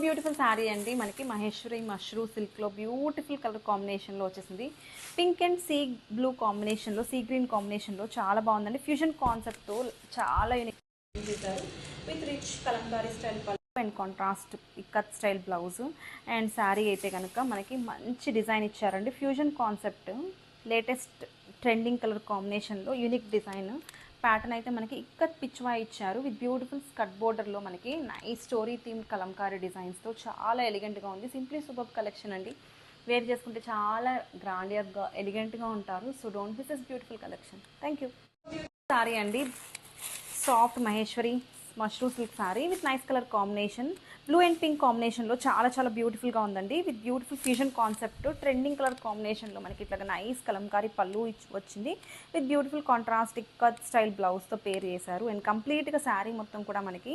Beautiful sari అండి. మనకి మహేశ్వరి మష్రూ సిల్క్లో బ్యూటిఫుల్ కలర్ కాంబినేషన్లో వచ్చేసింది. పింక్ అండ్ సీ బ్లూ కాంబినేషన్లో, సీ గ్రీన్ కాంబినేషన్లో చాలా బాగుందండి. ఫ్యూజన్ కాన్సెప్ట్తో చాలా యూనిక్ చేశారు. విత్ రిచ్ కలంకారీ స్టైల్ పళ్ళు and contrast ikat style blouse. And sari అయితే కనుక మనకి మంచి డిజైన్ ఇచ్చారండి. Fusion concept, latest trending colour కాంబినేషన్లో యూనిక్ డిజైన్ ప్యాటర్న్ అయితే మనకి ఇక్కత్ పిచ్వా ఇచ్చారు. విత్ బ్యూటిఫుల్ స్కట్ బోర్డర్లో మనకి నైస్ స్టోరీ థీమ్ కలంకారీ డిజైన్స్తో చాలా ఎలిగెంట్గా ఉంది. సింప్లీ సూపర్ కలెక్షన్ అండి. వేర్ చేసుకుంటే చాలా గ్రాండియర్గా ఎలిగెంట్గా ఉంటారు. So don't miss this beautiful collection. Thank you. Sari అండి, soft Maheshwari mashru silk sari with nice colour combination, blue and pink కాంబినేషన్లో చాలా బ్యూటిఫుల్గా ఉందండి. With beautiful fusion concept, trending colour కాంబినేషన్లో మనకి ఇట్లా నైస్ కలంకారీ పళ్ళు వచ్చింది. With beautiful contrast ikat style బ్లౌజ్తో పేర్ చేశారు. అండ్ కంప్లీట్గా శారీ మొత్తం కూడా మనకి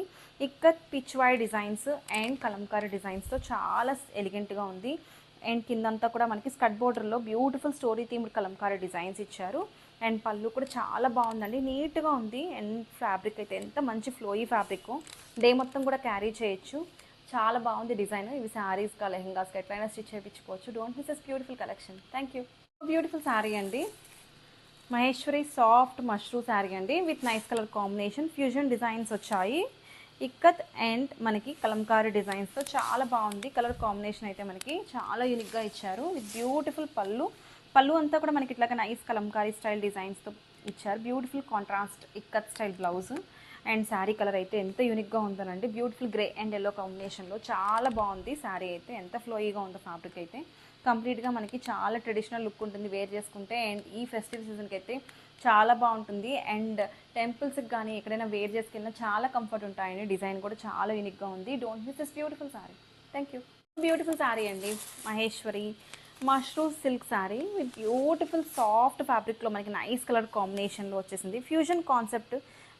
ఇక్కత్ పిచ్వాయ్ డిజైన్స్ అండ్ కలంకారీ డిజైన్స్తో చాలా ఎలిగెంట్గా ఉంది. అండ్ కిందంతా కూడా మనకి స్కట్ బోర్డర్లో beautiful story themed Kalamkari designs ఇచ్చారు. అండ్ పళ్ళు కూడా చాలా బాగుందండి, నీట్గా ఉంది. అండ్ ఫ్యాబ్రిక్ అయితే ఎంత మంచి ఫ్లోయీ ఫ్యాబ్రిక్, డే మొత్తం కూడా క్యారీ చేయొచ్చు. చాలా బాగుంది డిజైన్. ఇవి శారీస్గా, లెహెంగాస్గా ఎట్లయినా స్టిచ్ చేయించుకోవచ్చు. Don't miss this beautiful collection. Thank you. Beautiful sari అండి, మహేశ్వరి సాఫ్ట్ మష్రూ శారీ అండి. With nice colour combination, fusion designs వచ్చాయి. ఇక్కత్ అండ్ మనకి కలంకారీ డిజైన్స్తో చాలా బాగుంది. కలర్ కాంబినేషన్ అయితే మనకి చాలా యూనిక్గా ఇచ్చారు. విత్ బ్యూటిఫుల్ పళ్ళు అంతా కూడా మనకి ఇట్లాగా నైస్ కలంకారీ స్టైల్ డిజైన్స్తో ఇచ్చారు. Beautiful contrast ikat style blouse. And sari colour అయితే ఎంత యూనిక్గా ఉందనండి. బ్యూటిఫుల్ గ్రే అండ్ ఎల్లో కాంబినేషన్లో చాలా బాగుంది శారీ అయితే. ఎంత ఫ్లోయీగా ఉందో ఫ్యాబ్రిక్ అయితే. కంప్లీట్గా మనకి చాలా ట్రెడిషనల్ లుక్ ఉంటుంది వేర్ చేసుకుంటే. అండ్ ఈ ఫెస్టివ్ సీజన్కి అయితే చాలా బాగుంటుంది. అండ్ టెంపుల్స్కి కానీ ఎక్కడైనా వేర్ చేసుకెళ్ళినా చాలా కంఫర్ట్ ఉంటాయండి. డిజైన్ కూడా చాలా యూనిక్గా ఉంది. Don't miss this beautiful sari. Thank you. Beautiful sari అండి, Maheshwari mashru silk sari with beautiful soft ఫ్యాబ్రిక్లో మనకి నైస్ కలర్ కాంబినేషన్లో వచ్చేసింది. Fusion concept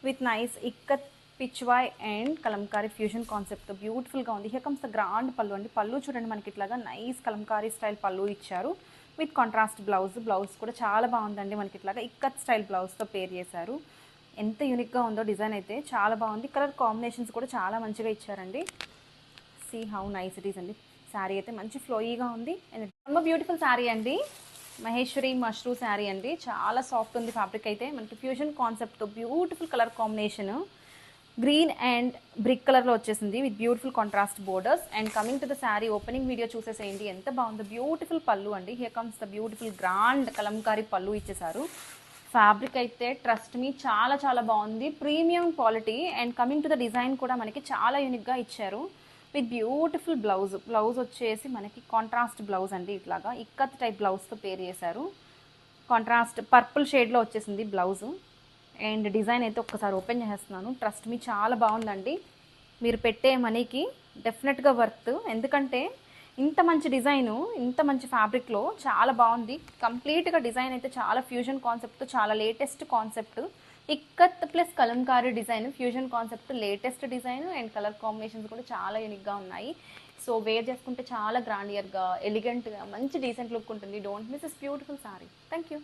with nice ikat pichwai and Kalamkari fusion concept బ్యూటిఫుల్గా ఉంది. హియర్ కమ్స్ ద గ్రాండ్ పళ్ళు అండి. పళ్ళు చూడండి మనకి ఇట్లాగా నైస్ కలంకారీ స్టైల్ పళ్ళు ఇచ్చారు. విత్ కాంట్రాస్ట్ బ్లౌజ్ కూడా చాలా బాగుందండి. మనకి ఇట్లాగా ఇక్కత్ స్టైల్ బ్లౌజ్తో పేర్ చేశారు. ఎంత యూనిక్గా ఉందో డిజైన్ అయితే చాలా బాగుంది. కలర్ కాంబినేషన్స్ కూడా చాలా మంచిగా ఇచ్చారండి. See how nice it is అండి. శారీ అయితే మంచి ఫ్లోయీగా ఉంది. అండ్ బ్యూటిఫుల్ శారీ అండి, మహేశ్వరి మష్రూ శారీ అండి. చాలా సాఫ్ట్ ఉంది ఫ్యాబ్రిక్ అయితే. మనకి ఫ్యూజన్ కాన్సెప్ట్తో beautiful colour combination, green and brick కలర్లో వచ్చేసింది. With beautiful contrast borders. And coming to the sari opening video చూసేసేయండి ఎంత బాగుందో. బ్యూటిఫుల్ పళ్ళు అండి. Here comes the beautiful grand Kalamkari పళ్ళు ఇచ్చేసారు. ఫ్యాబ్రిక్ అయితే ట్రస్ట్ మీ చాలా బాగుంది, premium quality. And coming to the design కూడా మనకి చాలా యూనిక్గా ఇచ్చారు. విత్ బ్యూటిఫుల్ బ్లౌజ్ వచ్చేసి మనకి కాంట్రాస్ట్ బ్లౌజ్ అండి. ఇట్లాగా ఇక్కత్ టైప్ బ్లౌజ్తో పేర్ చేశారు. కాంట్రాస్ట్ పర్పుల్ షేడ్లో వచ్చేసింది బ్లౌజ్. అండ్ డిజైన్ అయితే ఒక్కసారి ఓపెన్ చేస్తున్నాను. ట్రస్ట్ మీ చాలా బాగుందండి. మీరు పెట్టే మనీకి డెఫినెట్గా వర్త్. ఎందుకంటే ఇంత మంచి డిజైను, ఇంత మంచి ఫ్యాబ్రిక్లో చాలా బాగుంది. కంప్లీట్గా డిజైన్ అయితే చాలా ఫ్యూజన్ కాన్సెప్ట్, చాలా latest concept. Ikat plus Kalamkari design, fusion concept, latest design. And colour combinations కూడా చాలా యూనిక్గా ఉన్నాయి. సో వేర్ చేసుకుంటే చాలా గ్రాండియర్గా, ఎలిగెంట్గా, మంచి డీసెంట్ లుక్ ఉంటుంది. Don't miss this beautiful sorry. Thank you.